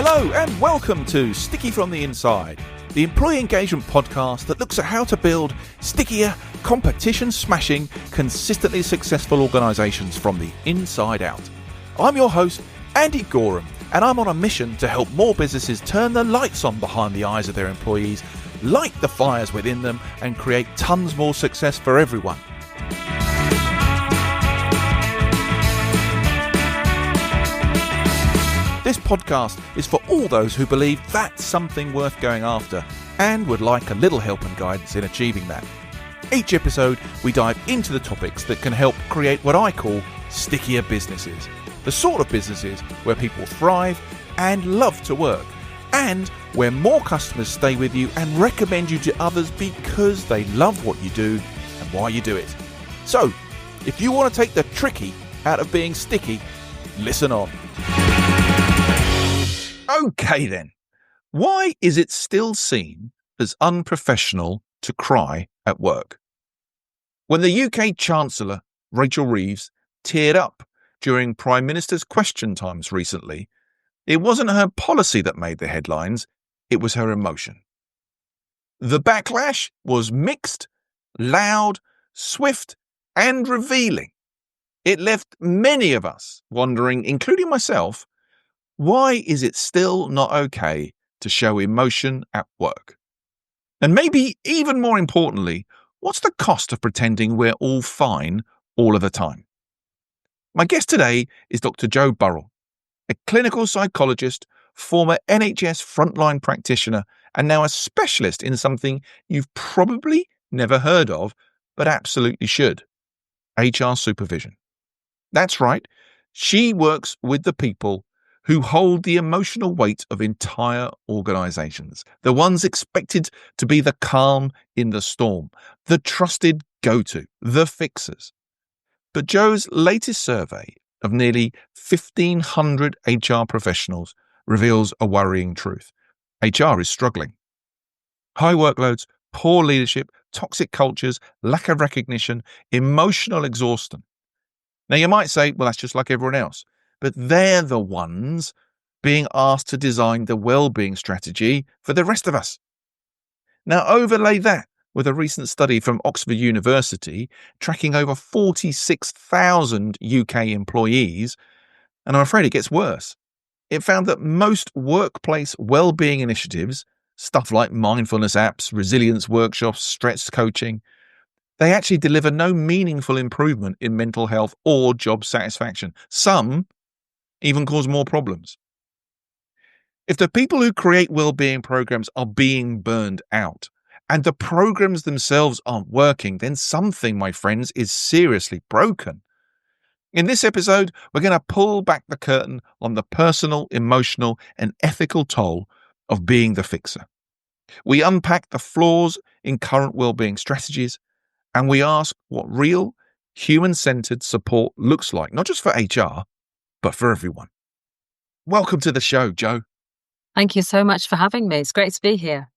Hello and welcome to Sticky from the Inside, the employee engagement podcast that looks at how to build stickier, competition-smashing, consistently successful organisations from the inside out. I'm your host, Andy Gorham, and I'm on a mission to help more businesses turn the lights on behind the eyes of their employees, light the fires within them, and create tons more success for everyone. This podcast is for all those who believe that's something worth going after and would like a little help and guidance in achieving that. Each episode, we dive into the topics that can help create what I call stickier businesses. The sort of businesses where people thrive and love to work, and where more customers stay with you and recommend you to others because they love what you do and why you do it. So, if you want to take the tricky out of being sticky, listen on. Okay then, why is it still seen as unprofessional to cry at work? When the UK Chancellor, Rachel Reeves, teared up during Prime Minister's question times recently, it wasn't her policy that made the headlines, it was her emotion. The backlash was mixed, loud, swift, and revealing. It left many of us wondering, including myself, why is it still not okay to show emotion at work? And maybe even more importantly, what's the cost of pretending we're all fine all of the time? My guest today is Dr. Joe Burrell, a clinical psychologist, former NHS frontline practitioner, and now a specialist in something you've probably never heard of, but absolutely should: HR Supervision. That's right, she works with the people who hold the emotional weight of entire organisations, the ones expected to be the calm in the storm, the trusted go-to, the fixers. But Joe's latest survey of nearly 1,500 HR professionals reveals a worrying truth. HR is struggling. High workloads, poor leadership, toxic cultures, lack of recognition, emotional exhaustion. Now you might say, well, that's just like everyone else. But they're the ones being asked to design the wellbeing strategy for the rest of us. Now overlay that with a recent study from Oxford University tracking over 46,000 UK employees, and I'm afraid it gets worse. It found that most workplace wellbeing initiatives, stuff like mindfulness apps, resilience workshops, stress coaching, they actually deliver no meaningful improvement in mental health or job satisfaction. Some even cause more problems. If the people who create wellbeing programs are being burned out and the programs themselves aren't working, then something, my friends, is seriously broken. In this episode, we're going to pull back the curtain on the personal, emotional, and ethical toll of being the fixer. We unpack the flaws in current wellbeing strategies, and we ask what real, human-centered support looks like, not just for HR, but for everyone. Welcome to the show, Joe. Thank you so much for having me. It's great to be here.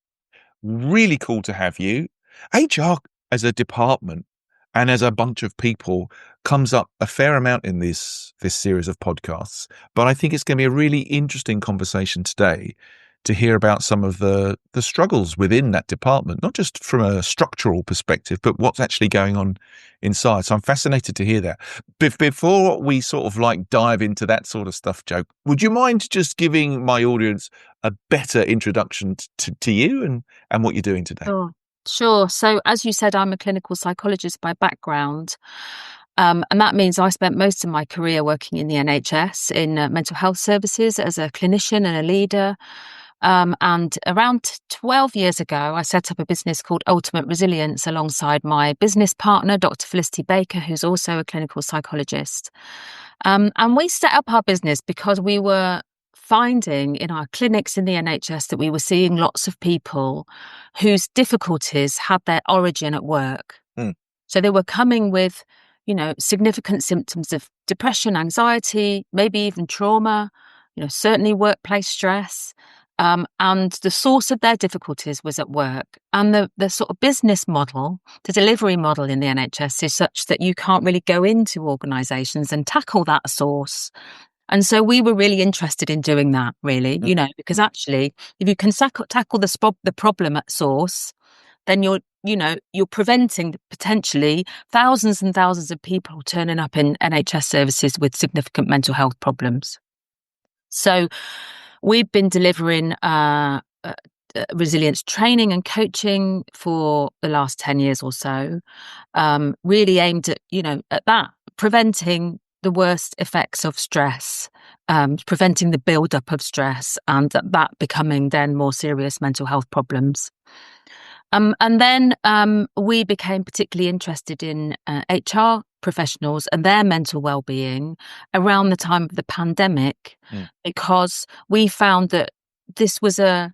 Really cool to have you. HR as a department and as a bunch of people comes up a fair amount in this series of podcasts, but I think it's going to be a really interesting conversation today to hear about some of the struggles within that department, not just from a structural perspective, but what's actually going on inside. So I'm fascinated to hear that. Before we sort of like dive into that sort of stuff, Joe, would you mind just giving my audience a better introduction to you and what you're doing today? Sure. So as you said, I'm a clinical psychologist by background. And that means I spent most of my career working in the NHS in mental health services as a clinician and a leader. And around 12 years ago, I set up a business called Ultimate Resilience alongside my business partner, Dr. Felicity Baker, who's also a clinical psychologist. And we set up our business because we were finding in our clinics in the NHS that we were seeing lots of people whose difficulties had their origin at work. So they were coming with, significant symptoms of depression, anxiety, maybe even trauma, certainly workplace stress. And the source of their difficulties was at work. And the sort of business model, the delivery model in the NHS is such that you can't really go into organisations and tackle that source And so we were really interested in doing that, really, Mm. because actually, if you can tackle the problem at source, then you're preventing potentially thousands and thousands of people turning up in NHS services with significant mental health problems. So we've been delivering resilience training and coaching for the last 10 years or so, really aimed at that, preventing the worst effects of stress, preventing the build-up of stress, and that becoming then more serious mental health problems. And then we became particularly interested in HR professionals and their mental well-being around the time of the pandemic, because we found that this was a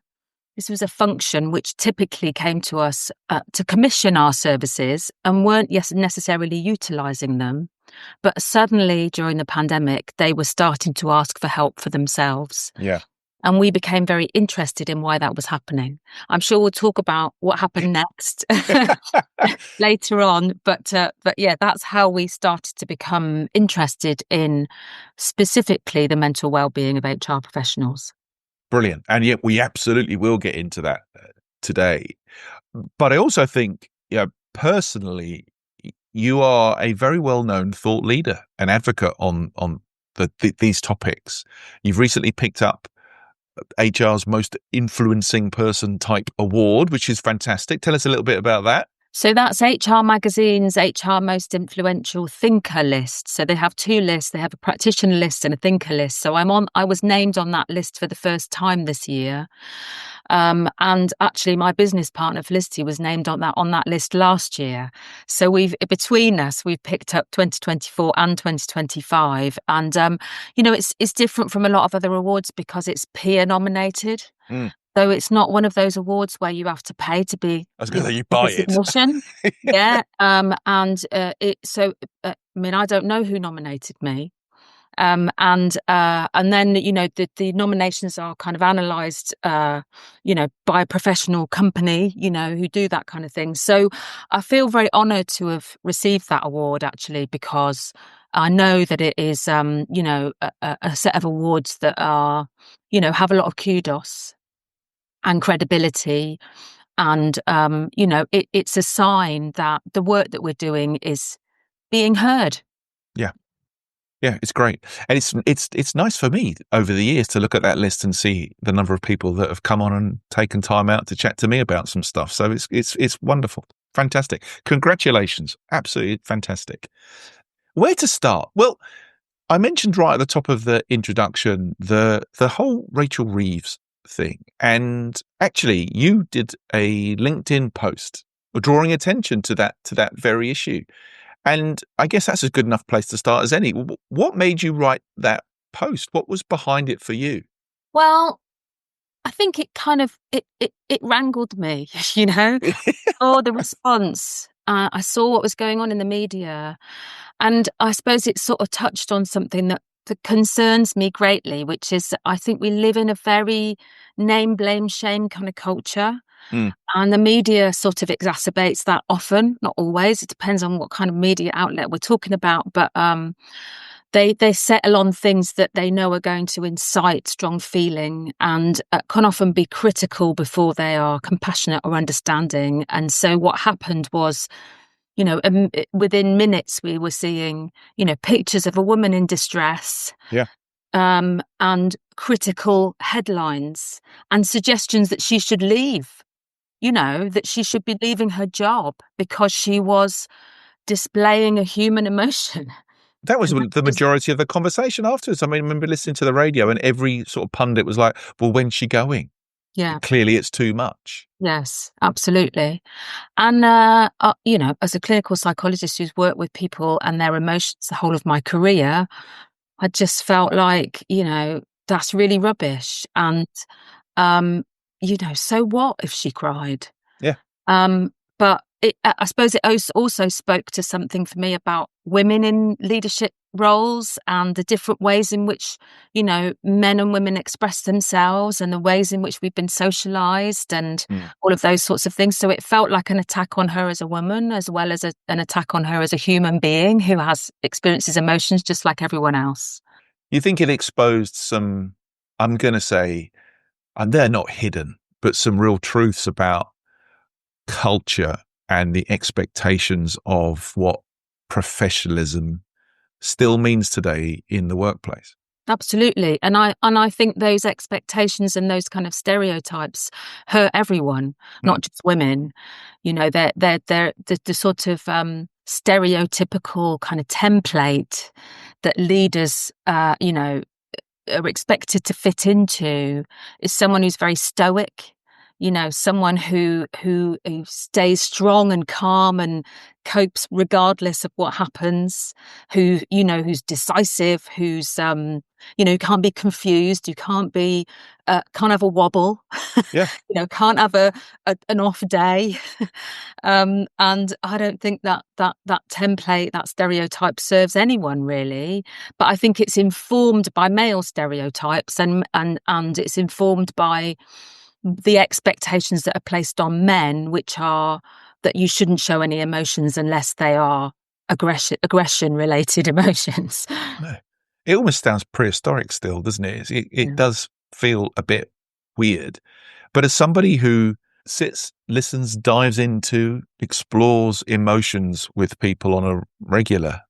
function which typically came to us to commission our services and weren't necessarily utilising them. But suddenly during the pandemic, they were starting to ask for help for themselves. Yeah. And we became very interested in why that was happening. I'm sure we'll talk about what happened next later on. But yeah, that's how we started to become interested in specifically the mental well-being of HR professionals. Brilliant. And yet we absolutely will get into that today. But I also think, personally, you are a very well-known thought leader and advocate on these topics. You've recently picked up HR's Most Influencing Person Type Award, which is fantastic. Tell us a little bit about that. So that's HR Magazine's HR Most Influential Thinker list. So they have two lists. They have a practitioner list and a thinker list. So I was named on that list for the first time this year. And actually my business partner Felicity was named on that list last year. So between us, we've picked up 2024 and 2025. And, it's different from a lot of other awards because it's peer nominated. So it's not one of those awards where you have to pay to be. I was going to say you buy it. Yeah. I don't know who nominated me. And then the nominations are kind of analysed, by a professional company, who do that kind of thing. So I feel very honoured to have received that award actually, because I know that it is, a set of awards that are, have a lot of kudos and credibility, and it's a sign that the work that we're doing is being heard. Yeah, it's great. And it's nice for me over the years to look at that list and see the number of people that have come on and taken time out to chat to me about some stuff. So it's wonderful. Fantastic. Congratulations. Absolutely fantastic. Where to start? Well, I mentioned right at the top of the introduction the whole Rachel Reeves thing. And actually you did a LinkedIn post drawing attention to that very issue. And I guess that's a good enough place to start as any. What made you write that post? What was behind it for you? Well, I think it kind of it wrangled me, or the response. I saw what was going on in the media, and I suppose it sort of touched on something that concerns me greatly, which is I think we live in a very name, blame, shame kind of culture. And the media sort of exacerbates that often, not always. It depends on what kind of media outlet we're talking about. But they settle on things that they know are going to incite strong feeling and can often be critical before they are compassionate or understanding. And so what happened was, within minutes we were seeing, pictures of a woman in distress. Yeah. And critical headlines and suggestions that she should leave. That she should be leaving her job because she was displaying a human emotion. That was the majority of the conversation afterwards. I mean, I remember listening to the radio and every sort of pundit was like, well, when's she going? Yeah. Clearly it's too much. Yes, absolutely. And, as a clinical psychologist who's worked with people and their emotions the whole of my career, I just felt like, that's really rubbish. And, so what if she cried? Yeah. But I suppose it also spoke to something for me about women in leadership roles and the different ways in which, men and women express themselves and the ways in which we've been socialized and all of those sorts of things. So it felt like an attack on her as a woman, as well as an attack on her as a human being who has experiences emotions just like everyone else. You think it exposed some, I'm going to say, and they're not hidden, but some real truths about culture and the expectations of what professionalism still means today in the workplace. Absolutely. And I think those expectations and those kind of stereotypes hurt everyone, not just women. You know, they're the sort of stereotypical kind of template that leaders are expected to fit into is someone who's very stoic, someone who stays strong and calm and copes regardless of what happens, who's decisive, who's can't be confused, you can't have a wobble, Yeah. can't have an off day. And I don't think that template, that stereotype serves anyone really. But I think it's informed by male stereotypes and it's informed by the expectations that are placed on men, which are that you shouldn't show any emotions unless they are aggression related emotions. No. It almost sounds prehistoric still, doesn't it? It does feel a bit weird. But as somebody who sits, listens, dives into, explores emotions with people on a regular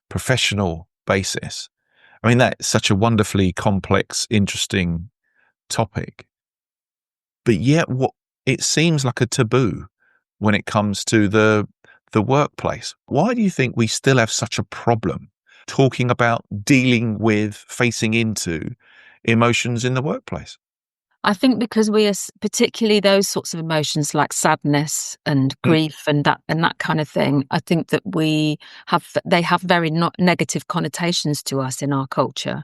professional basis, I mean, that's such a wonderfully complex, interesting topic. But yet it seems like a taboo when it comes to the workplace. Why do you think we still have such a problem talking about dealing with, facing into emotions in the workplace? I think because we are particularly those sorts of emotions like sadness and grief and that kind of thing. I think that they have very negative connotations to us in our culture.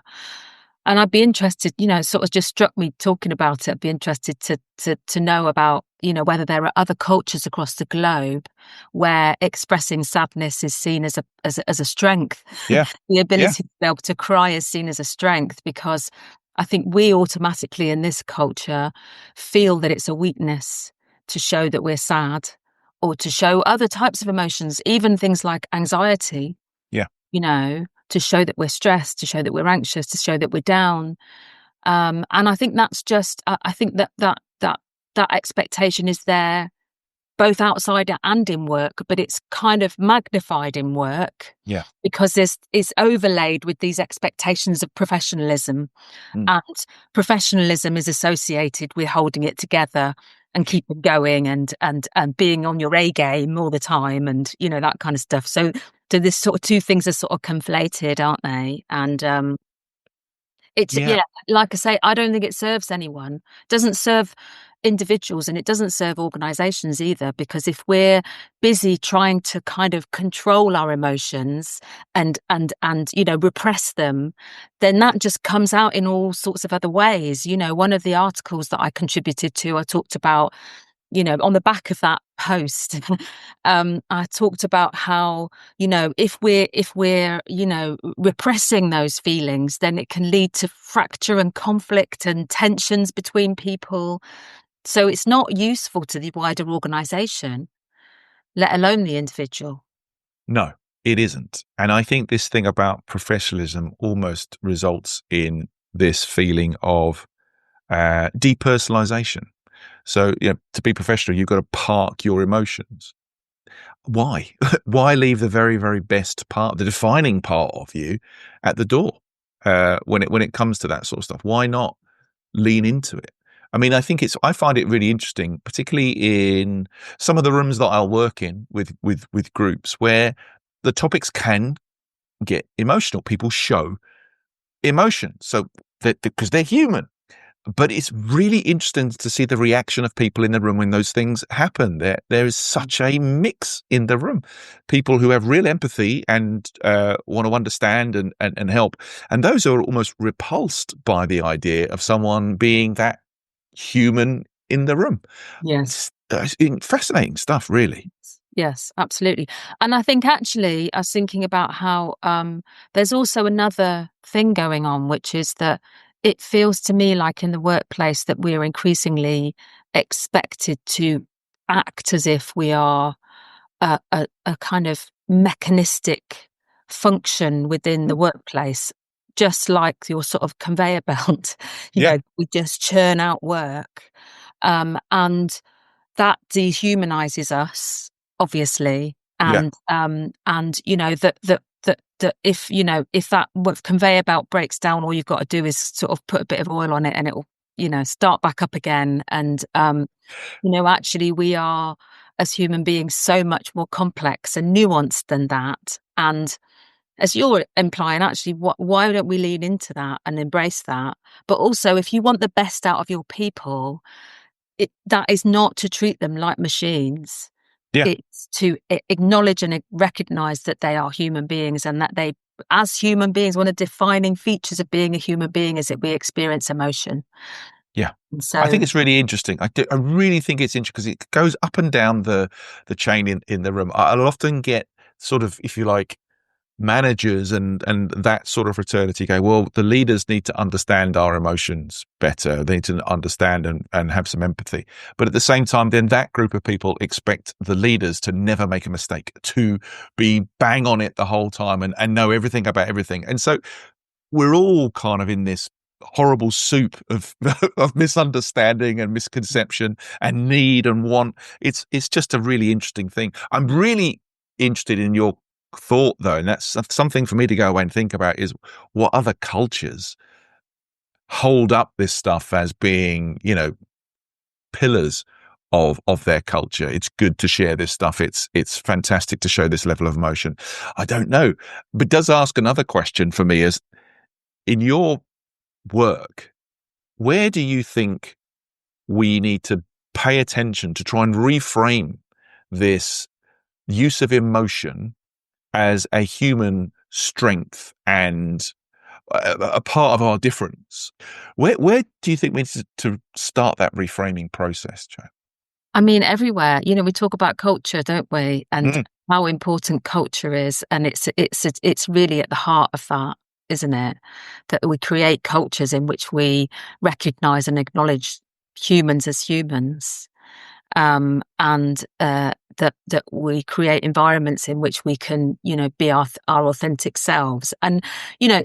And I'd be interested, it sort of just struck me talking about it. I'd be interested to know about, whether there are other cultures across the globe where expressing sadness is seen as a strength. Yeah. The ability Yeah. to be able to cry is seen as a strength, because I think we automatically in this culture feel that it's a weakness to show that we're sad or to show other types of emotions, even things like anxiety. Yeah. To show that we're stressed, to show that we're anxious, to show that we're down. And I think that's just, I think that expectation is there both outside and in work, but it's kind of magnified in work. Yeah. Because it's overlaid with these expectations of professionalism. And professionalism is associated with holding it together and keeping going and being on your A game all the time and, that kind of stuff. So this sort of two things are sort of conflated, aren't they? And it's, like I say, I don't think it serves anyone. It doesn't serve individuals and it doesn't serve organizations either, because if we're busy trying to kind of control our emotions and repress them, then that just comes out in all sorts of other ways. One of the articles that I contributed to, I talked about, on the back of that post, I talked about how, if we're, repressing those feelings, then it can lead to fracture and conflict and tensions between people. So it's not useful to the wider organization, let alone the individual. No, it isn't. And I think this thing about professionalism almost results in this feeling of depersonalization. So, to be professional, you've got to park your emotions. Why? Why leave the very, very best part, the defining part of you, at the door when it comes to that sort of stuff? Why not lean into it? I mean, I find it really interesting, particularly in some of the rooms that I'll work in with groups where the topics can get emotional. People show emotion, so that because they're human. But it's really interesting to see the reaction of people in the room when those things happen. There is such a mix in the room. People who have real empathy and want to understand and help. And those are almost repulsed by the idea of someone being that human in the room. Yes. It's fascinating stuff, really. Yes, absolutely. And I think actually I was thinking about how there's also another thing going on, which is that it feels to me like in the workplace that we're increasingly expected to act as if we are a kind of mechanistic function within the workplace, just like your sort of conveyor belt. We just churn out work, and that dehumanizes us, obviously. And that if that conveyor belt breaks down, all you've got to do is sort of put a bit of oil on it, and it will start back up again. And actually, we are, as human beings, so much more complex and nuanced than that. And as you're implying, actually, why don't we lean into that and embrace that? But also, if you want the best out of your people, that is not to treat them like machines. Yeah. It's to acknowledge and recognize that they are human beings, and that they, as human beings, one of the defining features of being a human being is that we experience emotion. Yeah. So I think it's really interesting. I really think it's interesting because it goes up and down the chain in the room. I'll often get sort of, if you like, managers and that sort of fraternity go, well, the leaders need to understand our emotions better. They need to understand and have some empathy. But at the same time, then that group of people expect the leaders to never make a mistake, to be bang on it the whole time and know everything about everything. And so we're all kind of in this horrible soup of of misunderstanding and misconception and need and want. It's just a really interesting thing. I'm really interested in your thought, though, and that's something for me to go away and think about, is what other cultures hold up this stuff as being, pillars of their culture. It's good to share this stuff. It's fantastic to show this level of emotion. I don't know, but it does ask another question for me: is in your work, where do you think we need to pay attention to try and reframe this use of emotion as a human strength and a part of our difference? Where do you think we need to start that reframing process, Jo? I mean, everywhere. We talk about culture, don't we? And how important culture is, and it's really at the heart of that, isn't it? That we create cultures in which we recognize and acknowledge humans as humans, and that we create environments in which we can, be our authentic selves. And,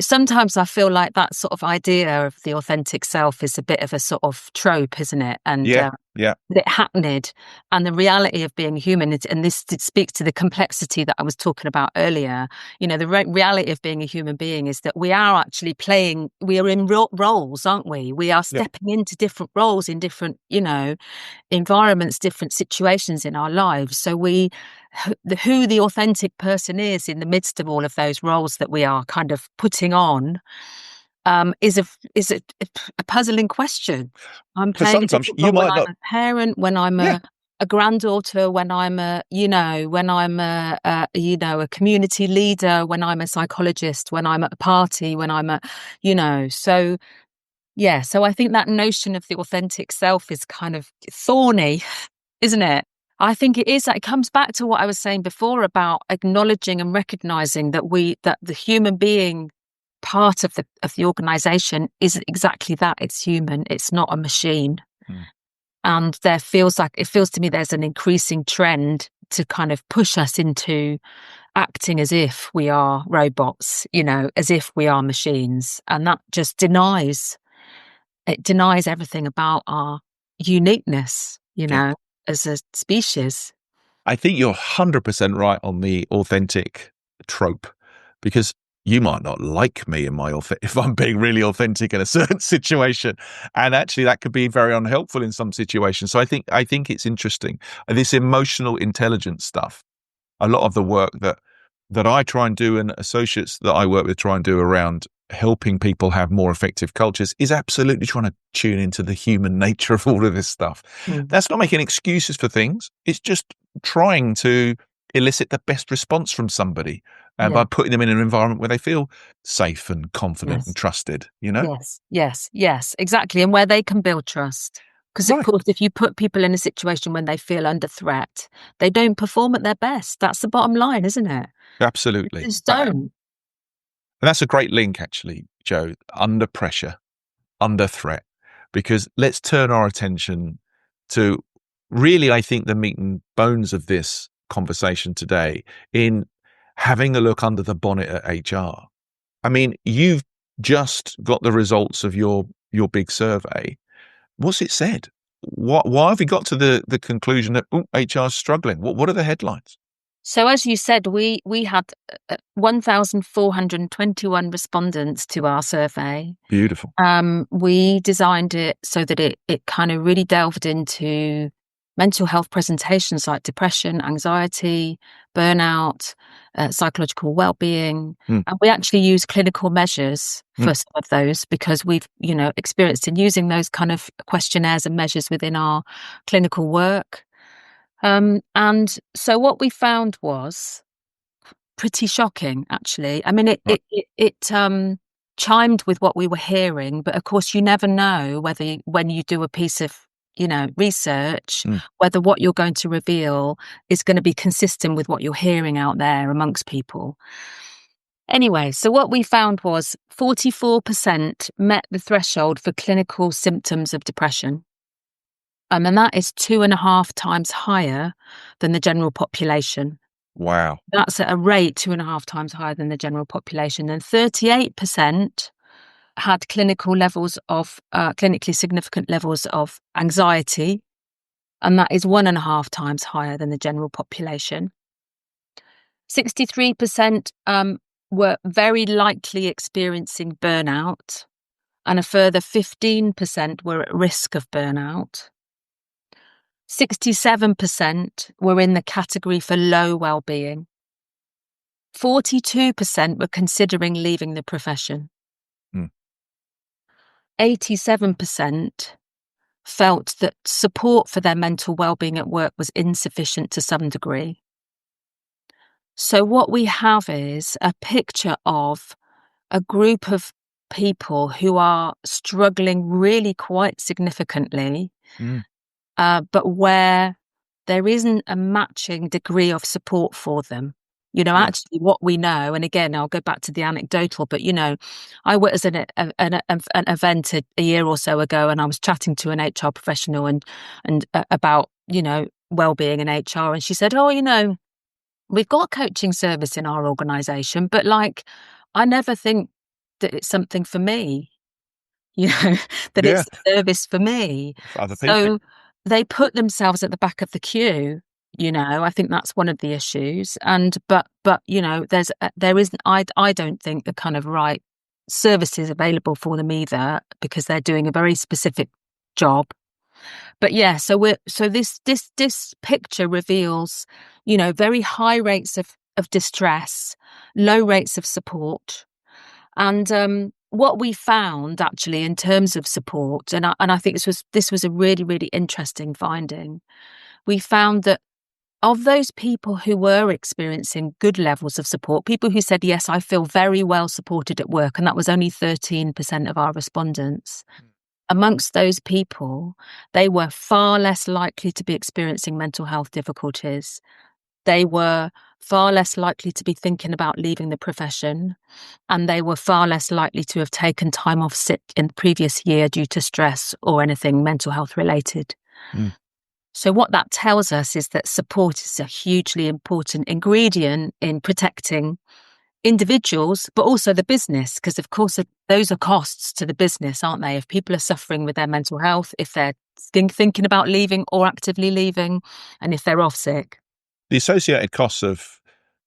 sometimes I feel like that sort of idea of the authentic self is a bit of a sort of trope, isn't it? And Yeah. it hackneyed. And the reality of being human, and this speaks to the complexity that I was talking about earlier. The reality of being a human being is that we are actually we are in roles, aren't we? We are stepping into different roles in different, environments, different situations in our lives. So who the authentic person is in the midst of all of those roles that we are kind of putting on, is a puzzling question. I'm playing a different role when I'm a parent, when I'm a granddaughter, when I'm a community leader, when I'm a psychologist, when I'm at a party, when I'm so. Yeah, so I think that notion of the authentic self is kind of thorny, isn't it? I think it is. It comes back to what I was saying before about acknowledging and recognizing that the human being part of the organization is exactly that. It's human. It's not a machine. And it feels to me there's an increasing trend to kind of push us into acting as if we are robots, as if we are machines, and that just denies everything about our uniqueness, as a species. I think you're 100% right on the authentic trope, because you might not like me if I'm being really authentic in a certain situation, and actually that could be very unhelpful in some situations. So I think it's interesting, this emotional intelligence stuff. A lot of the work that I try and do, and associates that I work with try and do around helping people have more effective cultures, is absolutely trying to tune into the human nature of all of this stuff. That's not making excuses for things. It's just trying to elicit the best response from somebody, by putting them in an environment where they feel safe and confident and trusted, Yes, exactly. And where they can build trust. Because, of course, if you put people in a situation when they feel under threat, they don't perform at their best. That's the bottom line, isn't it? Absolutely. They just don't. And that's a great link, actually, Jo, under pressure, under threat, because let's turn our attention to really, I think, the meat and bones of this conversation today in having a look under the bonnet at HR. I mean, you've just got the results of your big survey, what's it said? Why have you got to the conclusion that HR is struggling? What are the headlines? So as you said, we had 1,421 respondents to our survey. Beautiful. We designed it so that it kind of really delved into mental health presentations like depression, anxiety, burnout, psychological well-being. And we actually use clinical measures for some of those because we've, experienced in using those kind of questionnaires and measures within our clinical work. And so what we found was pretty shocking, actually. I mean, it chimed with what we were hearing, but of course, you never know whether when you do a piece of, research, whether what you're going to reveal is going to be consistent with what you're hearing out there amongst people. Anyway, so what we found was 44% met the threshold for clinical symptoms of depression. And that is 2.5 times higher than the general population. Wow. That's at a rate 2.5 times higher than the general population. And 38% had clinically significant levels of anxiety. And that is 1.5 times higher than the general population. 63% were very likely experiencing burnout. And a further 15% were at risk of burnout. 67% were in the category for low well-being. 42% were considering leaving the profession. 87% felt that support for their mental well-being at work was insufficient to some degree. So what we have is a picture of a group of people who are struggling really quite significantly, but where there isn't a matching degree of support for them. Actually what we know, and again, I'll go back to the anecdotal, but, I was at an event a year or so ago, and I was chatting to an HR professional and about, well-being in HR. And she said, we've got a coaching service in our organisation, but I never think that it's something for me, that it's a service for me. For other people. So they put themselves at the back of the queue. I think that's one of the issues. And but there isn't. I don't think the kind of right services available for them either, because they're doing a very specific job. But yeah, so this picture reveals, very high rates of distress, low rates of support, and what we found actually in terms of support, and I think this was a really, really interesting finding. We found that of those people who were experiencing good levels of support, people who said, yes, I feel very well supported at work, and that was only 13% of our respondents. Amongst those people, they were far less likely to be experiencing mental health difficulties. They were far less likely to be thinking about leaving the profession, and they were far less likely to have taken time off sick in the previous year due to stress or anything mental health related. So what that tells us is that support is a hugely important ingredient in protecting individuals, but also the business, because of course those are costs to the business, aren't they? If people are suffering with their mental health, if they're thinking about leaving or actively leaving, and if they're off sick. The associated costs of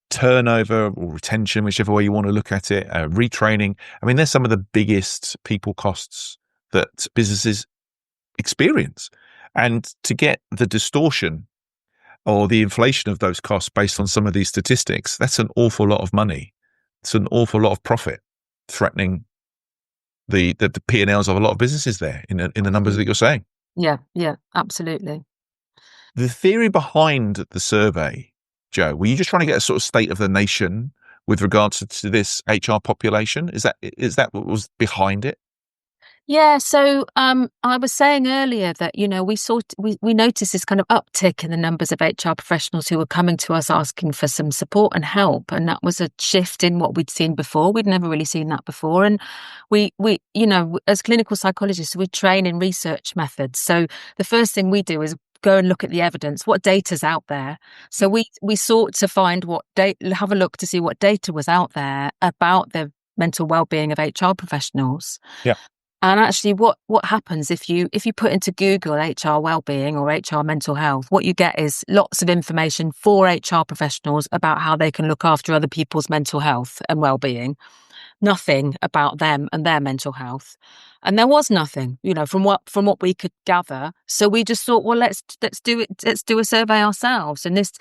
turnover or retention, whichever way you want to look at it, retraining, I mean, they're some of the biggest people costs that businesses experience. And to get the distortion or the inflation of those costs based on some of these statistics, that's an awful lot of money. It's an awful lot of profit threatening the P&Ls of a lot of businesses there in the numbers that you're saying. Yeah, absolutely. The theory behind the survey, Jo, were you just trying to get a sort of state of the nation with regards to this HR population? Is that what was behind it? Yeah, so I was saying earlier that, we noticed this kind of uptick in the numbers of HR professionals who were coming to us asking for some support and help. And that was a shift in what we'd seen before. We'd never really seen that before. And we as clinical psychologists, we train in research methods. So the first thing we do is go and look at the evidence, what data's out there. So we sought to find have a look to see what data was out there about the mental well-being of HR professionals. Yeah. And actually what happens if you put into Google HR wellbeing or HR mental health, what you get is lots of information for HR professionals about how they can look after other people's mental health and wellbeing. Nothing about them and their mental health. And there was nothing, from what we could gather. So we just thought, well, let's do a survey ourselves. And this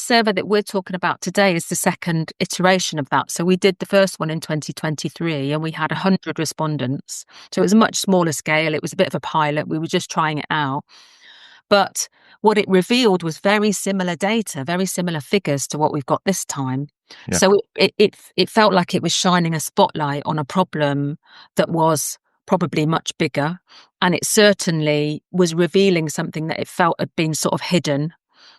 survey that we're talking about today is the second iteration of that. So we did the first one in 2023 and we had 100 respondents. So it was a much smaller scale. It was a bit of a pilot. We were just trying it out. But what it revealed was very similar data, very similar figures to what we've got this time. Yeah. So it felt like it was shining a spotlight on a problem that was probably much bigger. And it certainly was revealing something that it felt had been sort of hidden.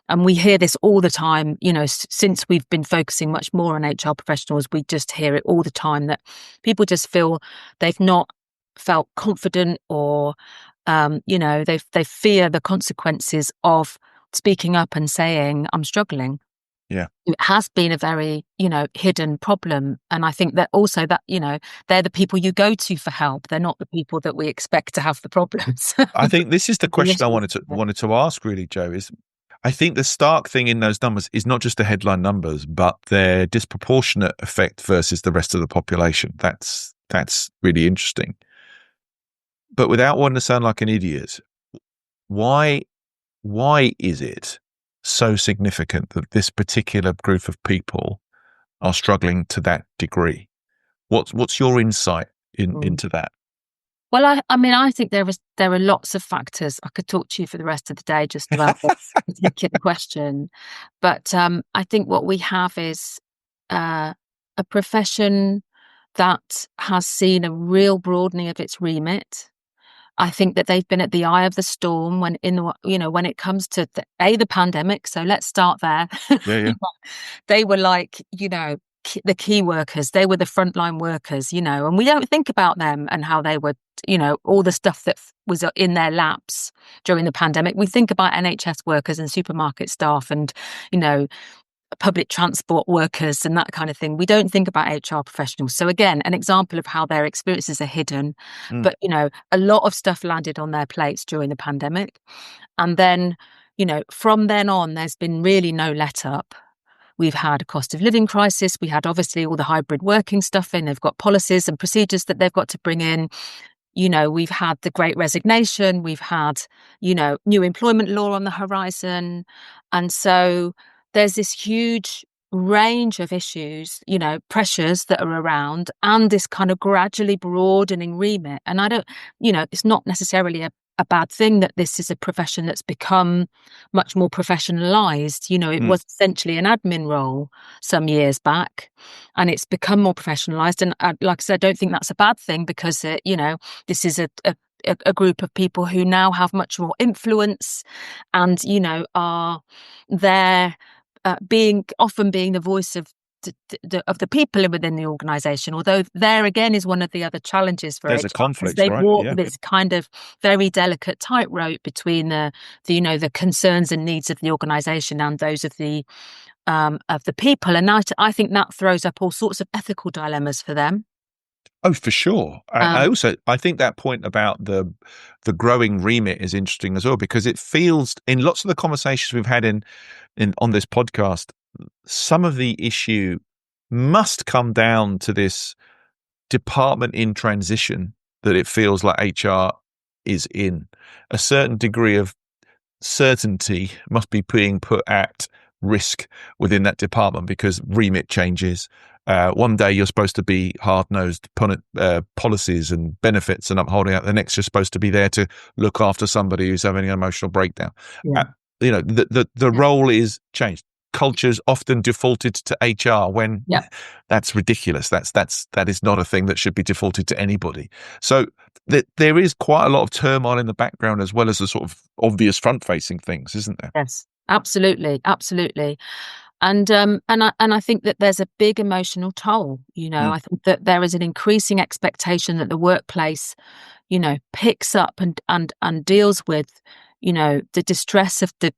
And we hear this all the time, since we've been focusing much more on HR professionals, we just hear it all the time that people just feel they've not felt confident or they fear the consequences of speaking up and saying, I'm struggling. Yeah. It has been a very, hidden problem. And I think that also that, they're the people you go to for help. They're not the people that we expect to have the problems. I think this is the question I wanted to ask really, Jo, is I think the stark thing in those numbers is not just the headline numbers, but their disproportionate effect versus the rest of the population. That's really interesting. But without wanting to sound like an idiot, why is it so significant that this particular group of people are struggling to that degree? What's your insight into that? Well, I think there are lots of factors. I could talk to you for the rest of the day just about this particular question. But I think what we have is a profession that has seen a real broadening of its remit. I think that they've been at the eye of the storm when it comes to the pandemic. So let's start there. Yeah. They were like, the key workers. They were the frontline workers, and we don't think about them and how they were, all the stuff that was in their laps during the pandemic. We think about NHS workers and supermarket staff and, public transport workers and that kind of thing. We don't think about HR professionals. So again, an example of how their experiences are hidden. But, a lot of stuff landed on their plates during the pandemic. And then, from then on, there's been really no let up. We've had a cost of living crisis. We had obviously all the hybrid working stuff in. They've got policies and procedures that they've got to bring in. We've had the Great Resignation. We've had, new employment law on the horizon. And so there's this huge range of issues, pressures that are around and this kind of gradually broadening remit. And I don't, it's not necessarily a bad thing that this is a profession that's become much more professionalized. It was essentially an admin role some years back and it's become more professionalized. And like I said, I don't think that's a bad thing because, this is a group of people who now have much more influence and, are there often being the voice of the people within the organisation, although there again is one of the other challenges for there's HR, a conflict, they right? walk this kind of very delicate tightrope between the concerns and needs of the organisation and those of the people, and I think that throws up all sorts of ethical dilemmas for them. Oh, for sure. I think that point about the growing remit is interesting as well, because it feels in lots of the conversations we've had on this podcast, some of the issue must come down to this department in transition that it feels like HR is in. A certain degree of certainty must be being put at risk within that department because remit changes. One day you're supposed to be hard-nosed policies and benefits and upholding it. The next you're supposed to be there to look after somebody who's having an emotional breakdown. Yeah. The role is changed. Culture's often defaulted to HR when that's ridiculous. That is not a thing that should be defaulted to anybody. So there is quite a lot of turmoil in the background as well as the sort of obvious front-facing things, isn't there? Yes, absolutely. And I think that there's a big emotional toll. I think that there is an increasing expectation that the workplace, picks up and deals with, the distress of the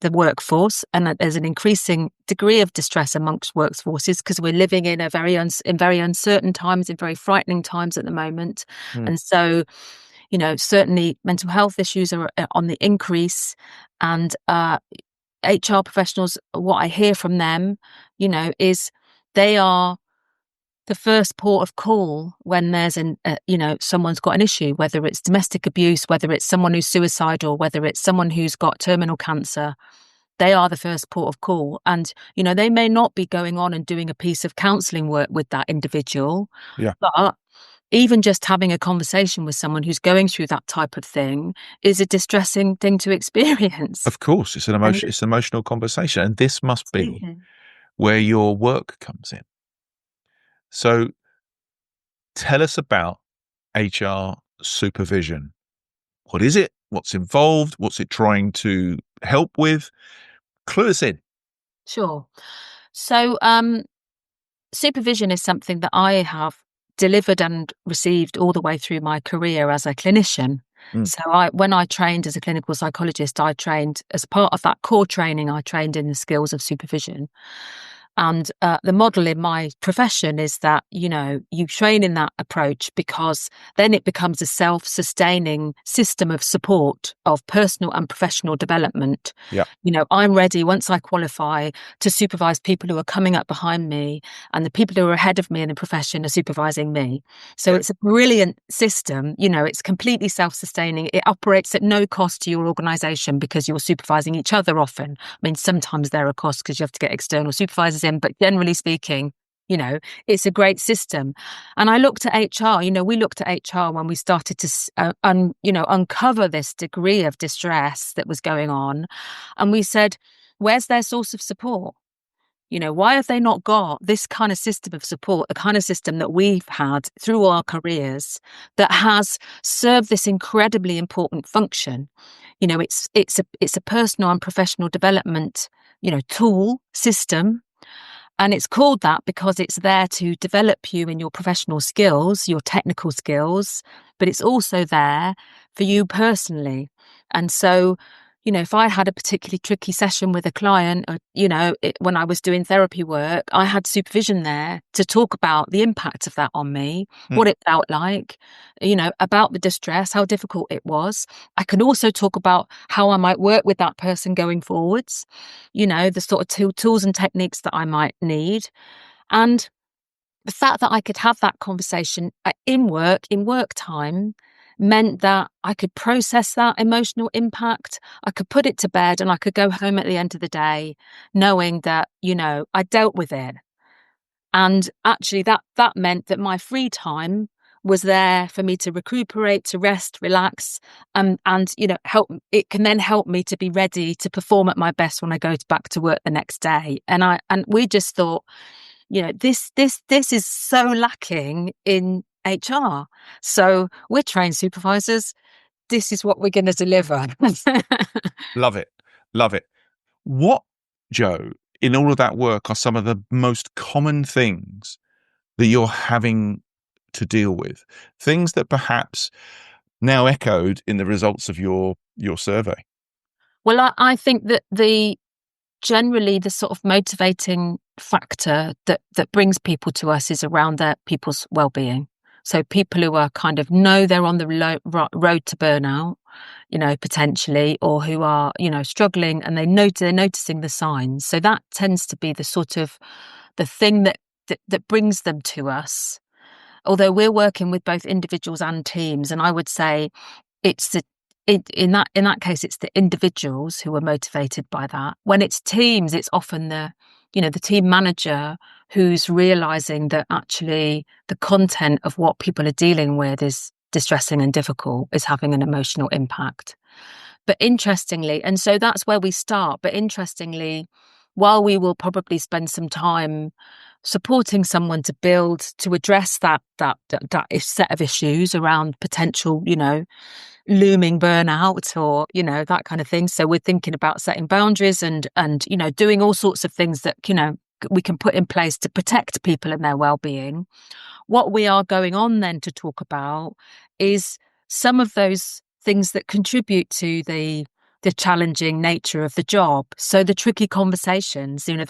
the workforce, and that there's an increasing degree of distress amongst workforces because we're living in in very uncertain times, in very frightening times at the moment. And so, certainly mental health issues are on the increase, and HR professionals, what I hear from them, is they are the first port of call when there's someone's got an issue, whether it's domestic abuse, whether it's someone who's suicidal, whether it's someone who's got terminal cancer. They are the first port of call. And, they may not be going on and doing a piece of counselling work with that individual. Yeah. But even just having a conversation with someone who's going through that type of thing is a distressing thing to experience. Of course, it's an emotional conversation. And this must be where your work comes in. So tell us about HR supervision. What is it? What's involved? What's it trying to help with? Clue us in. Sure. So supervision is something that I have delivered and received all the way through my career as a clinician. So when I trained as a clinical psychologist, I trained as part of that core training, I trained in the skills of supervision. And the model in my profession is that, you train in that approach because then it becomes a self-sustaining system of support of personal and professional development. Yeah. I'm ready once I qualify to supervise people who are coming up behind me, and the people who are ahead of me in the profession are supervising me. So it's a brilliant system. It's completely self-sustaining. It operates at no cost to your organisation because you're supervising each other often. I mean, sometimes there are costs because you have to get external supervisors in, but generally speaking, it's a great system. And I looked at HR, we looked at HR when we started to, uncover this degree of distress that was going on. And we said, where's their source of support? Why have they not got this kind of system of support, the kind of system that we've had through our careers that has served this incredibly important function? It's a personal and professional development, tool, system. And it's called that because it's there to develop you in your professional skills, your technical skills, but it's also there for you personally. And so, if I had a particularly tricky session with a client, or, when I was doing therapy work, I had supervision there to talk about the impact of that on me, what it felt like, about the distress, how difficult it was. I can also talk about how I might work with that person going forwards, the sort of tools and techniques that I might need. And the fact that I could have that conversation in work time, meant that I could process that emotional impact, I could put it to bed, and I could go home at the end of the day knowing that, I dealt with it. And actually that meant that my free time was there for me to recuperate, to rest, relax, and help. It can then help me to be ready to perform at my best when I go back to work the next day. And we just thought, this is so lacking in HR. So we're trained supervisors. This is what we're going to deliver. Love it. Love it. What, Joe, in all of that work are some of the most common things that you're having to deal with? Things that perhaps now echoed in the results of your survey? Well, I think that generally the sort of motivating factor that brings people to us is around their people's well-being. So people who are kind of know they're on the road to burnout, potentially, or who are, struggling, and they're noticing the signs. So that tends to be the sort of the thing that brings them to us. Although we're working with both individuals and teams, and I would say it's in that case, it's the individuals who are motivated by that. When it's teams, it's often the team manager who's realizing that actually the content of what people are dealing with is distressing and difficult, is having an emotional impact. But interestingly, and so that's where we start. But interestingly, while we will probably spend some time supporting someone to address that set of issues around potential, looming burnout or, that kind of thing. So we're thinking about setting boundaries and, doing all sorts of things that, we can put in place to protect people and their well-being. What we are going on then to talk about is some of those things that contribute to the the challenging nature of the job. So the tricky conversations, Yeah.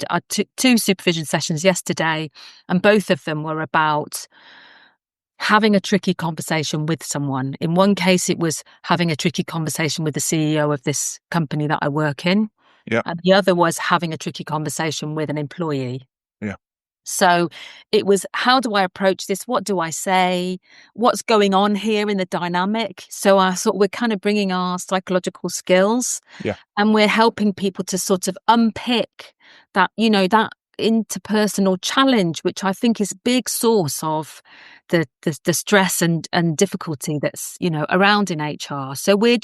I took 2 supervision sessions yesterday, and both of them were about having a tricky conversation with someone. In one case, it was having a tricky conversation with the CEO of this company that I work in. Yeah. And the other was having a tricky conversation with an employee. Yeah. So it was, how do I approach this? What do I say? What's going on here in the dynamic? So we're kind of bringing our psychological skills, Yeah. and we're helping people to sort of unpick that, that interpersonal challenge, which I think is a big source of the stress and difficulty that's, around in HR. So we're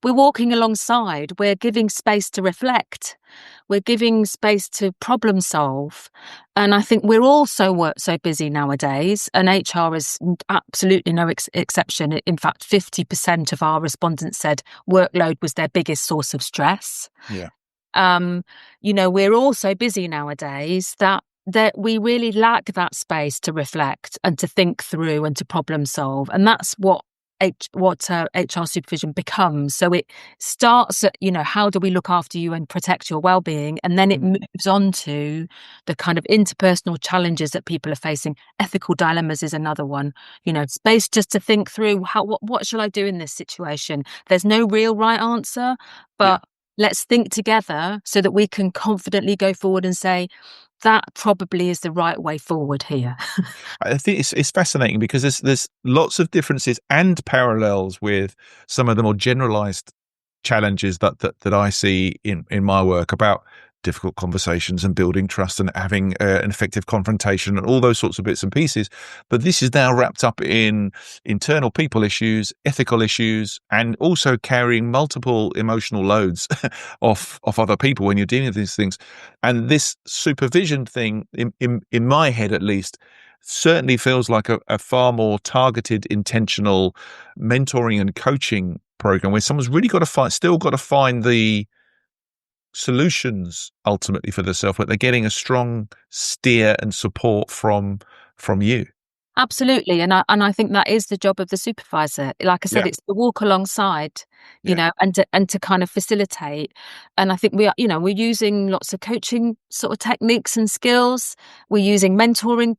walking alongside, we're giving space to reflect, we're giving space to problem solve. And I think we're all so busy nowadays, and HR is absolutely no exception. In fact, 50% of our respondents said workload was their biggest source of stress. Yeah. We're all so busy nowadays that we really lack that space to reflect and to think through and to problem solve. And that's what HR supervision becomes. So it starts at, how do we look after you and protect your well-being? And then it moves on to the kind of interpersonal challenges that people are facing. Ethical dilemmas is another one, space just to think through what shall I do in this situation? There's no real right answer, but let's think together so that we can confidently go forward and say, that probably is the right way forward here. I think it's fascinating because there's lots of differences and parallels with some of the more generalized challenges that I see in my work about difficult conversations and building trust and having an effective confrontation and all those sorts of bits and pieces. But this is now wrapped up in internal people issues, ethical issues, and also carrying multiple emotional loads off other people when you're dealing with these things. And this supervision thing, in my head at least, certainly feels like a far more targeted, intentional mentoring and coaching program where someone's really got to find the solutions ultimately for themselves, but they're getting a strong steer and support from you. Absolutely. And I think that is the job of the supervisor. Like I said, it's to walk alongside, and to kind of facilitate. And I think we're using lots of coaching sort of techniques and skills. We're using mentoring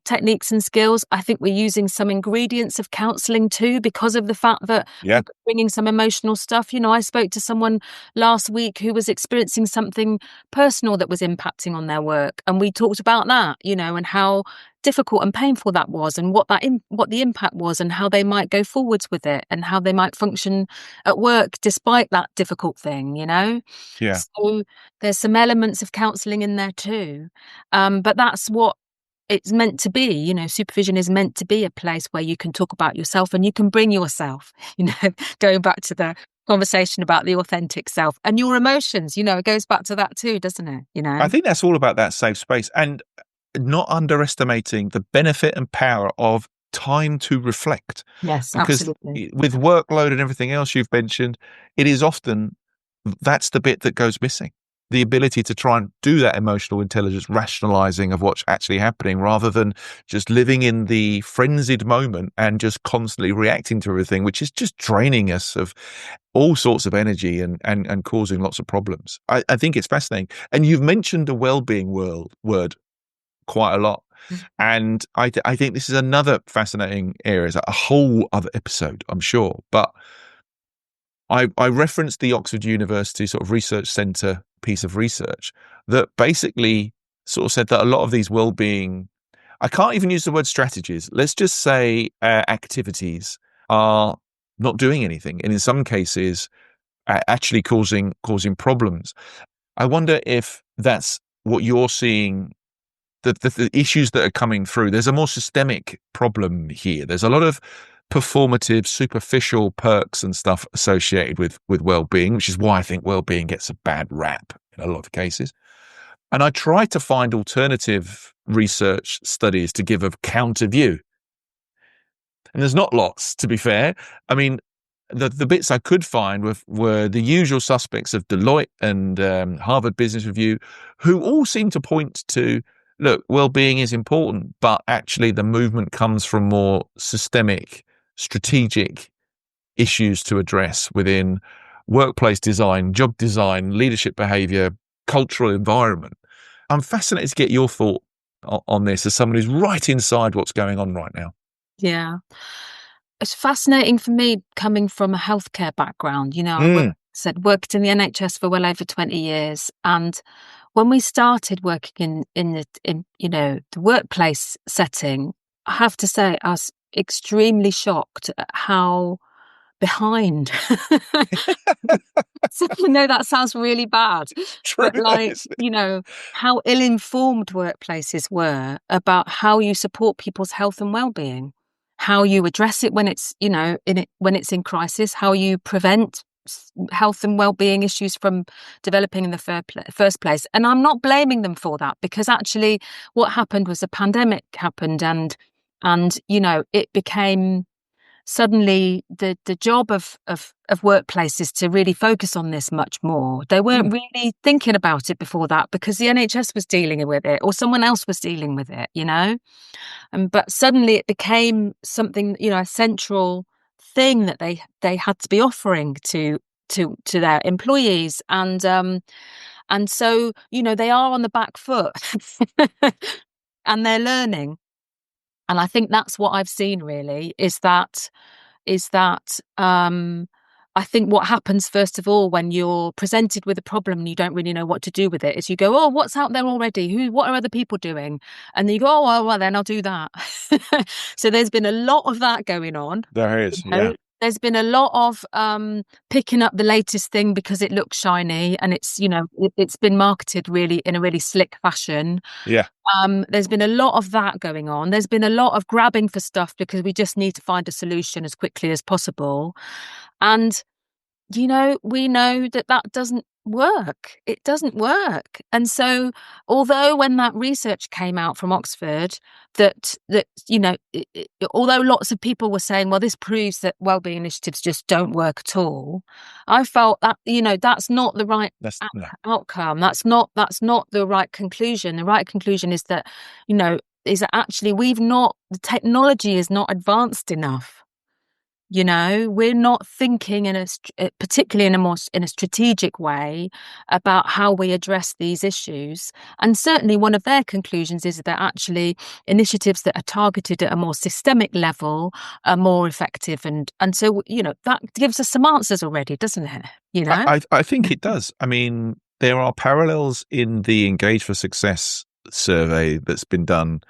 techniques and skills. I think we're using some ingredients of counselling too, because of the fact that we're bringing some emotional stuff. I spoke to someone last week who was experiencing something personal that was impacting on their work. And we talked about that, and how difficult and painful that was, and what the impact was, and how they might go forwards with it, and how they might function at work despite that difficult thing, So there's some elements of counselling in there too, but that's what it's meant to be. Supervision is meant to be a place where you can talk about yourself and you can bring yourself, going back to the conversation about the authentic self and your emotions, it goes back to that too, doesn't it? I think that's all about that safe space and not underestimating the benefit and power of time to reflect. Yes, because absolutely. with workload and everything else you've mentioned, it is often that's the bit that goes missing. The ability to try and do that emotional intelligence, rationalizing of what's actually happening, rather than just living in the frenzied moment and just constantly reacting to everything, which is just draining us of all sorts of energy and causing lots of problems. I think it's fascinating. And you've mentioned the well-being word quite a lot. And I think this is another fascinating area. It's a whole other episode, I'm sure. But I referenced the Oxford University sort of research centre piece of research that basically sort of said that a lot of these well-being, I can't even use the word strategies, let's just say activities, are not doing anything. And in some cases, actually causing problems. I wonder if that's what you're seeing. The issues that are coming through, there's a more systemic problem here. There's a lot of performative, superficial perks and stuff associated with well-being, which is why I think well-being gets a bad rap in a lot of cases. And I try to find alternative research studies to give a counter view. And there's not lots, to be fair. I mean, the bits I could find were the usual suspects of Deloitte and Harvard Business Review, who all seem to point to, look, well-being is important, but actually the movement comes from more systemic, strategic issues to address within workplace design, job design, leadership behavior, cultural environment. I'm fascinated to get your thought on this as someone who's right inside what's going on right now. Yeah. It's fascinating for me coming from a healthcare background. I worked in the NHS for well over 20 years. And when we started working in the workplace setting, I have to say I was extremely shocked at how behind. So, I know that sounds really bad, True, but how ill-informed workplaces were about how you support people's health and well-being, how you address it when it's, when it's in crisis, how you prevent health and well-being issues from developing in the first place. And I'm not blaming them for that, because actually what happened was a pandemic happened, and it became suddenly the job of workplaces to really focus on this much more. They weren't really thinking about it before that, because the NHS was dealing with it or someone else was dealing with it, but suddenly it became something, a central thing that they had to be offering to their employees, and so they are on the back foot and they're learning. And I think that's what I've seen really is that I think what happens first of all when you're presented with a problem and you don't really know what to do with it is you go, oh, what's out there already? What are other people doing? And then you go, oh, well, then I'll do that. So there's been a lot of that going on. There is, yeah. There's been a lot of picking up the latest thing because it looks shiny and it's, it's been marketed really in a really slick fashion. Yeah. There's been a lot of that going on. There's been a lot of grabbing for stuff because we just need to find a solution as quickly as possible. And, we know that doesn't work. It doesn't work. And so, although when that research came out from Oxford, although lots of people were saying, well, this proves that wellbeing initiatives just don't work at all, I felt that, that's not the right outcome. That's not the right conclusion. The right conclusion is that, is that actually the technology is not advanced enough. We're not thinking particularly in a strategic way about how we address these issues. And certainly one of their conclusions is that actually initiatives that are targeted at a more systemic level are more effective. And so, that gives us some answers already, doesn't it? I think it does. I mean, there are parallels in the Engage for Success survey that's been done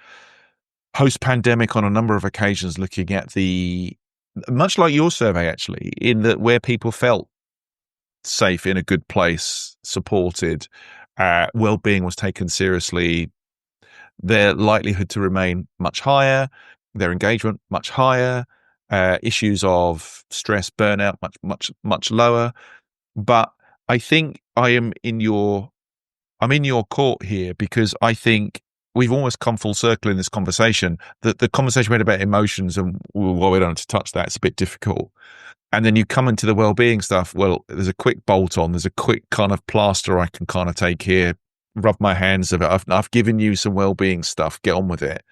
post-pandemic on a number of occasions, looking at much like your survey, actually, in that where people felt safe, in a good place, supported, well-being was taken seriously, their likelihood to remain much higher, their engagement much higher, issues of stress, burnout much lower. But I think I'm in your court here, because I think we've almost come full circle in this conversation. That the conversation we had about emotions, and well, we don't have to touch that, it's a bit difficult. And then you come into the well-being stuff. Well, there's a quick bolt on. There's a quick kind of plaster I can kind of take here, rub my hands of it. I've given you some well-being stuff. Get on with it.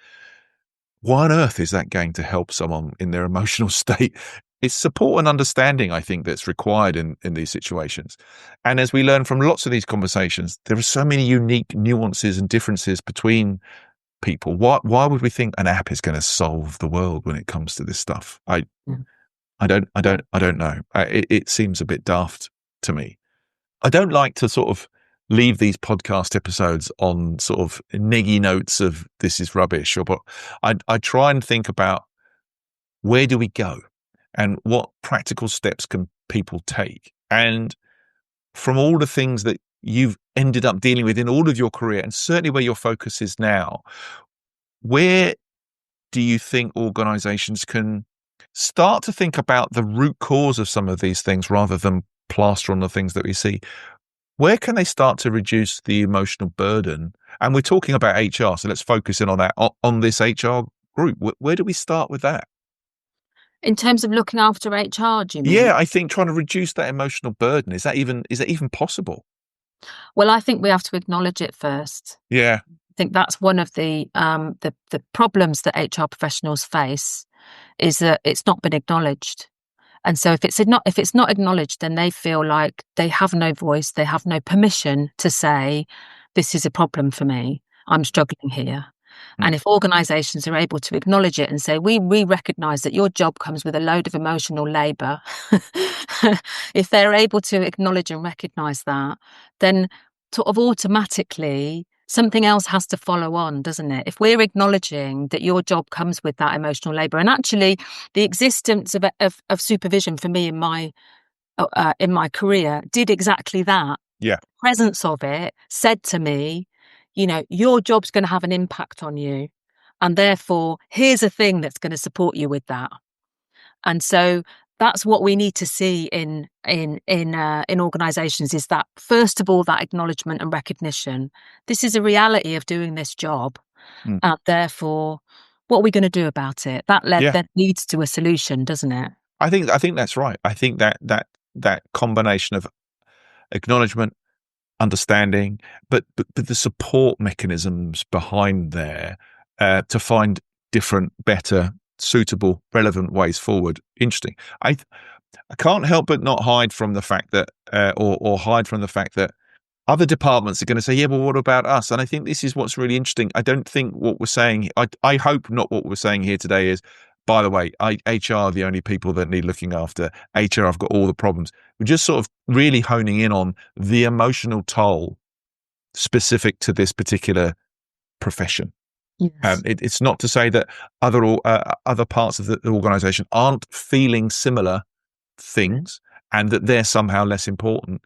Why on earth is that going to help someone in their emotional state? It's support and understanding, I think, that's required in these situations. And as we learn from lots of these conversations, there are so many unique nuances and differences between people. Why would we think an app is going to solve the world when it comes to this stuff? I don't know. It seems a bit daft to me. I don't like to sort of leave these podcast episodes on sort of neggy notes of this is rubbish, but I try and think about, where do we go? And what practical steps can people take? And from all the things that you've ended up dealing with in all of your career, and certainly where your focus is now, where do you think organizations can start to think about the root cause of some of these things rather than plaster on the things that we see? Where can they start to reduce the emotional burden? And we're talking about HR, so let's focus in on that, on this HR group. Where do we start with that? In terms of looking after HR, do you mean? Yeah, I think trying to reduce that emotional burden, is that even possible? Well, I think we have to acknowledge it first. Yeah. I think that's one of the problems that HR professionals face, is that it's not been acknowledged. And so if it's not acknowledged, then they feel like they have no voice, they have no permission to say, this is a problem for me, I'm struggling here. And if organisations are able to acknowledge it and say, we recognise that your job comes with a load of emotional labour, if they're able to acknowledge and recognise that, then sort of automatically something else has to follow on, doesn't it? If we're acknowledging that your job comes with that emotional labour, and actually the existence of supervision for me in my career did exactly that. Yeah. The presence of it said to me, your job's going to have an impact on you, and therefore here's a thing that's going to support you with that. And so that's what we need to see in organisations, is that, first of all, that acknowledgement and recognition. This is a reality of doing this job, and therefore, what are we going to do about it? That leads to a solution, doesn't it? I think that's right. I think that combination of acknowledgement, understanding, but the support mechanisms behind there to find different, better, suitable, relevant ways forward. Interesting. I can't help but not hide from the fact that, or hide from the fact that other departments are going to say, yeah, well, what about us? And I think this is what's really interesting. I don't think what we're saying, I hope not what we're saying here today is, by the way, HR are the only people that need looking after. HR have got all the problems. We're just sort of really honing in on the emotional toll specific to this particular profession. Yes. It's not to say that other parts of the organisation aren't feeling similar things and that they're somehow less important.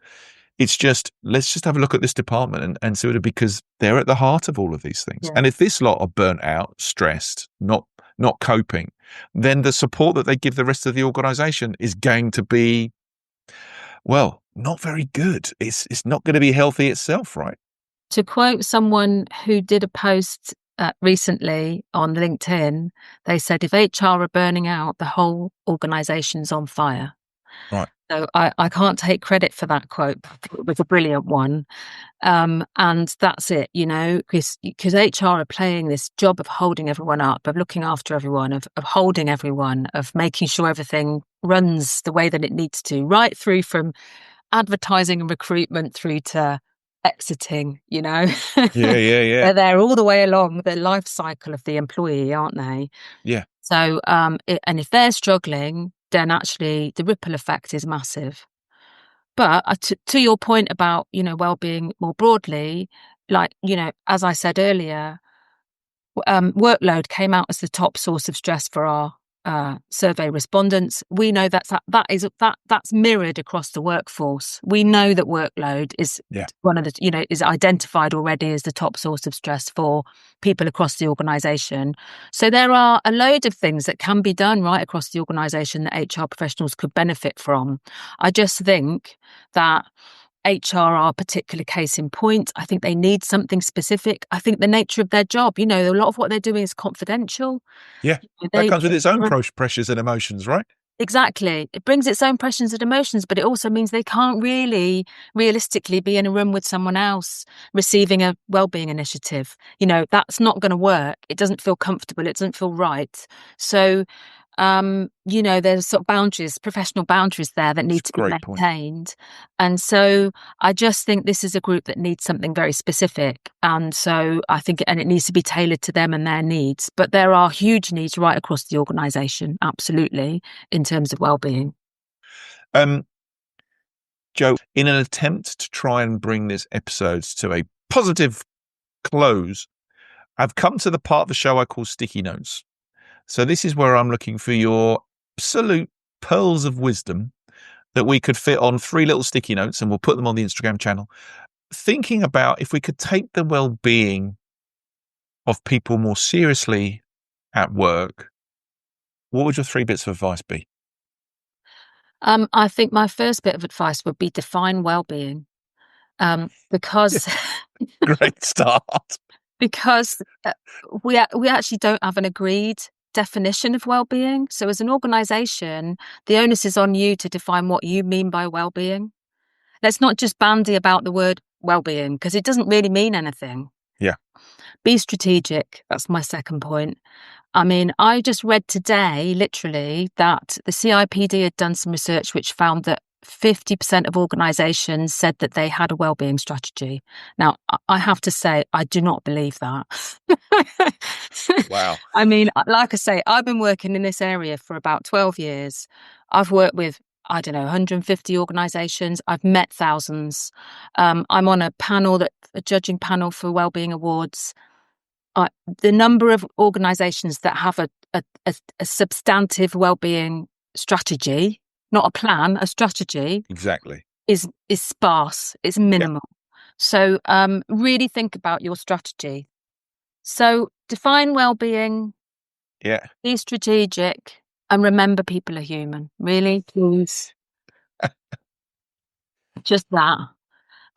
It's just, let's just have a look at this department and see what it, because they're at the heart of all of these things. Yeah. And if this lot are burnt out, stressed, not coping, then the support that they give the rest of the organisation is going to be, well, not very good. It's not going to be healthy itself, right? To quote someone who did a post recently on LinkedIn, they said, if HR are burning out, the whole organisation's on fire. Right. So I can't take credit for that quote. It was a brilliant one. And that's it, because HR are playing this job of holding everyone up, of looking after everyone, of holding everyone, of making sure everything runs the way that it needs to, right through from advertising and recruitment through to exiting, Yeah. They're there all the way along the life cycle of the employee, aren't they? Yeah. So, and if they're struggling, then actually the ripple effect is massive. But to your point about, well-being more broadly, like, as I said earlier, workload came out as the top source of stress for our survey respondents. We know that's mirrored across the workforce. We know that workload is one of the, is identified already as the top source of stress for people across the organisation. So there are a load of things that can be done right across the organisation that HR professionals could benefit from. I just think that HR are a particular case in point. I think they need something specific. I think the nature of their job, a lot of what they're doing is confidential. Yeah. That comes with its own pressures and emotions, right? Exactly. It brings its own pressures and emotions, but it also means they can't really realistically be in a room with someone else receiving a wellbeing initiative. That's not going to work. It doesn't feel comfortable. It doesn't feel right. So, there's sort of boundaries, professional boundaries there that need to be maintained. And so I just think this is a group that needs something very specific. And so I think, and it needs to be tailored to them and their needs. But there are huge needs right across the organisation, absolutely, in terms of wellbeing. Jo, in an attempt to try and bring this episode to a positive close, I've come to the part of the show I call Sticky Notes. So this is where I'm looking for your absolute pearls of wisdom that we could fit on 3 little sticky notes, and we'll put them on the Instagram channel. Thinking about if we could take the well-being of people more seriously at work, what would your 3 bits of advice be? I think my first bit of advice would be define well-being, because Great start. Because we actually don't have an agreed definition of well-being. So as an organisation, the onus is on you to define what you mean by well-being. Let's not just bandy about the word well-being, because it doesn't really mean anything. Yeah. Be strategic. That's my second point. I mean, I just read today, literally, that the CIPD had done some research which found that 50% of organisations said that they had a wellbeing strategy. Now, I have to say, I do not believe that. Wow. I mean, like I say, I've been working in this area for about 12 years. I've worked with, I don't know, 150 organisations. I've met thousands. I'm on a judging panel for Wellbeing Awards. The number of organisations that have a substantive wellbeing strategy, not a plan, a strategy, Exactly. is sparse. It's minimal. So really think about your strategy. So define wellbeing. Yeah. Be strategic, and remember people are human. Really, please. Just that.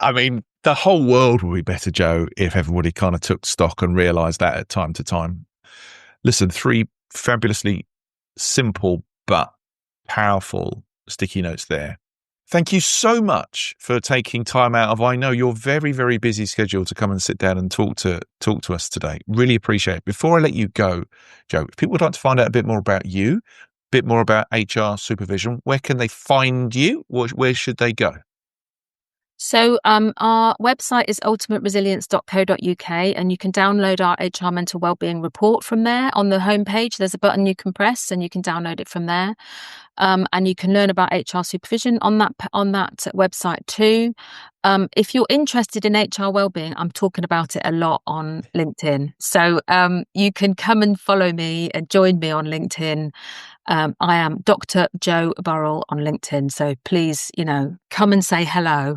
I mean, the whole world would be better, Joe, if everybody kind of took stock and realised that at time to time. Listen, 3 fabulously simple but powerful sticky notes there. Thank you so much for taking time out of, I know, your very, very busy schedule to come and sit down and talk to us today. Really appreciate it. Before I let you go, Joe, if people would like to find out a bit more about you, a bit more about HR Supervision, where can they find you? Where should they go? So our website is ultimateresilience.co.uk, and you can download our HR mental wellbeing report from there. On the homepage, there's a button you can press and you can download it from there. And you can learn about HR supervision on that website too. If you're interested in HR wellbeing, I'm talking about it a lot on LinkedIn. So you can come and follow me and join me on LinkedIn. I am Dr. Jo Burrell on LinkedIn. So please, come and say hello.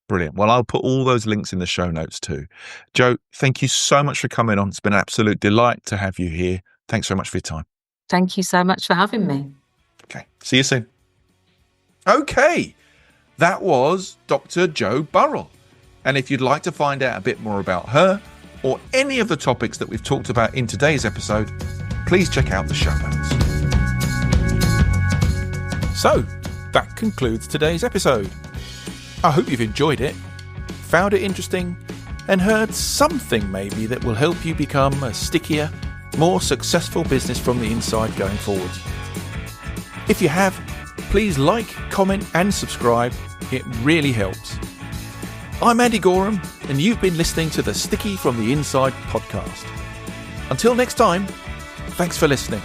Brilliant. Well, I'll put all those links in the show notes too. Joe, thank you so much for coming on. It's been an absolute delight to have you here. Thanks so much for your time. Thank you so much for having me. Okay. See you soon. Okay. That was Dr. Jo Burrell. And if you'd like to find out a bit more about her or any of the topics that we've talked about in today's episode, please check out the show notes. So, that concludes today's episode. I hope you've enjoyed it, found it interesting, and heard something maybe that will help you become a stickier, more successful business from the inside going forward. If you have, please like, comment and subscribe. It really helps. I'm Andy Gorham, and you've been listening to the Sticky from the Inside podcast. Until next time, thanks for listening.